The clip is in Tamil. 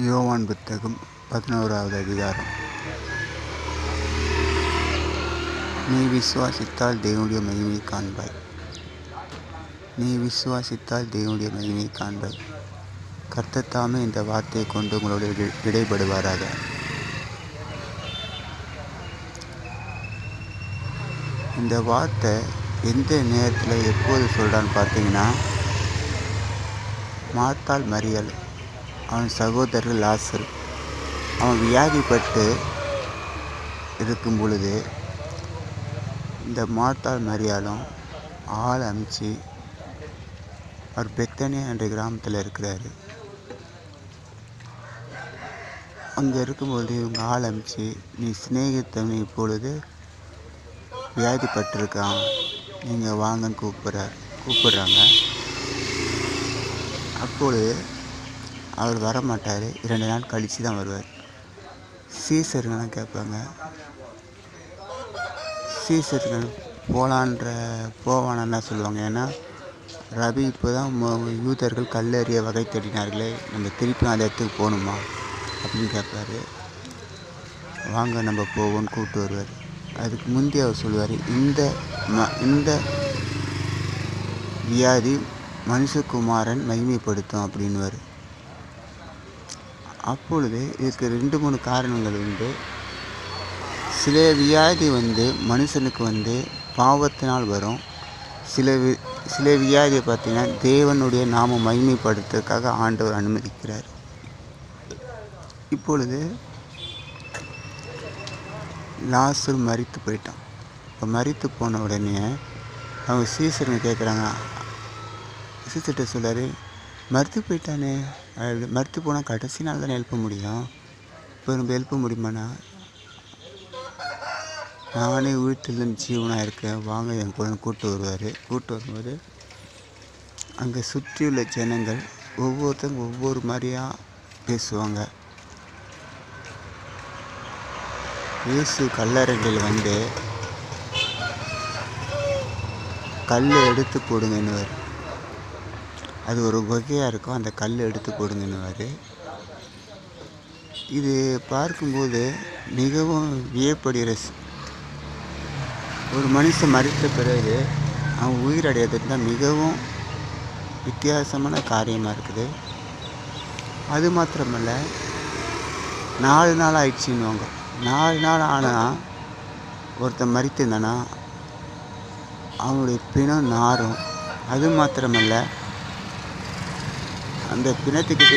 யோவான் புத்தகம் 11வது அதிகாரம். நீ விசுவாசித்தால் தேவனுடைய மகிமையை காண்பாய். நீ விசுவாசித்தால் தேவனுடைய மகிமையை காண்பாய். கர்த்தர் தாமே இந்த வார்த்தையை கொண்டு உங்களோட இடைப்படுவாராக. இந்த வார்த்தை எந்த நேரத்தில் எப்போது சொல்கிறான்னு பார்த்தீங்கன்னா, மார்த்தாள் மரியாள் அவன் சகோதரர் லாசரு அவன் வியாதிப்பட்டு இருக்கும் பொழுது இந்த மார்த்தாள் மரியாளும் ஆள் அனுப்பிச்சு அவர் பெத்தனியா என்ற கிராமத்தில் இருக்கிறாரு. அங்கே இருக்கும்போது இவங்க ஆள் அனுப்பிச்சு, நீ சிநேகித்தவன் இப்பொழுது வியாதிப்பட்டிருக்கான், நீங்கள் வாங்கன்னு கூப்பிட்றாங்க. அப்பொழுது அவர் வரமாட்டார். 2 நாள் கழித்து தான் வருவார். சீசருங்கெல்லாம் கேட்பாங்க. சீசர்கள் போவானா சொல்லுவாங்க. ஏன்னா ரவி இப்போ தான் யூதர்கள் கல்லறிய வகை தேடினார்களே, நம்ம திருப்பி அந்த இடத்துக்கு போகணுமா அப்படின்னு கேட்பாரு. வாங்க நம்ம போவோன்னு கூப்பிட்டு வருவார். அதுக்கு முந்தைய அவர் சொல்லுவார், இந்த வியாதி மனுஷகுமாரன் மகிமைப்படுத்தும் அப்படின்னுவார். அப்பொழுது இதுக்கு 2-3 காரணங்கள் உண்டு. சில வியாதி மனுஷனுக்கு பாவத்தினால் வரும். சில வியாதியை பார்த்தீங்கன்னா தேவனுடைய நாம மகிமைப்படுத்துறதுக்காக ஆண்டவர் அனுமதிக்கிறார். இப்பொழுது லாசரு மரித்து போயிட்டான். இப்போ மரித்து போன உடனே அவங்க சீசருங்க கேட்குறாங்க. சீசர்கிட்ட சொல்கிறாரு, மறுத்து போயிட்டானே, மறுத்து போனால் கடைசி நாள் தானே எழுப்ப முடியும், இப்போ நம்ம எழுப்ப முடியுமாண்ணா? நானே வீட்டிலேருந்து ஜீவனாக இருக்கேன், வாங்க என் குழந்தை கூப்பிட்டு வருவார். கூப்பிட்டு வரும்போது அங்கே சுற்றியுள்ள ஜனங்கள் ஒவ்வொருத்தங்க ஒவ்வொரு மாதிரியாக பேசுவாங்க. இயேசு கல்லறையில் கல் எடுத்து போடுங்கன்னுவார். அது ஒரு வகையாக இருக்கும், அந்த கல் எடுத்து போடுங்கன்னுவார். இது பார்க்கும்போது மிகவும் வியப்படுகிற, ஒரு மனுஷன் மரித்த பிறகு அவன் உயிரடையதுக்கு தான் மிகவும் வித்தியாசமான காரியமாக இருக்குது. அது மாத்திரமல்ல, 4 நாள் ஆயிடுச்சுன்னுவாங்க. 4 நாள் ஆனால் ஒருத்தன் மரித்திருந்தானா அவனுடைய பிணம் நாரும். அது மாத்திரமல்ல, அந்த பிணத்துக்கிட்ட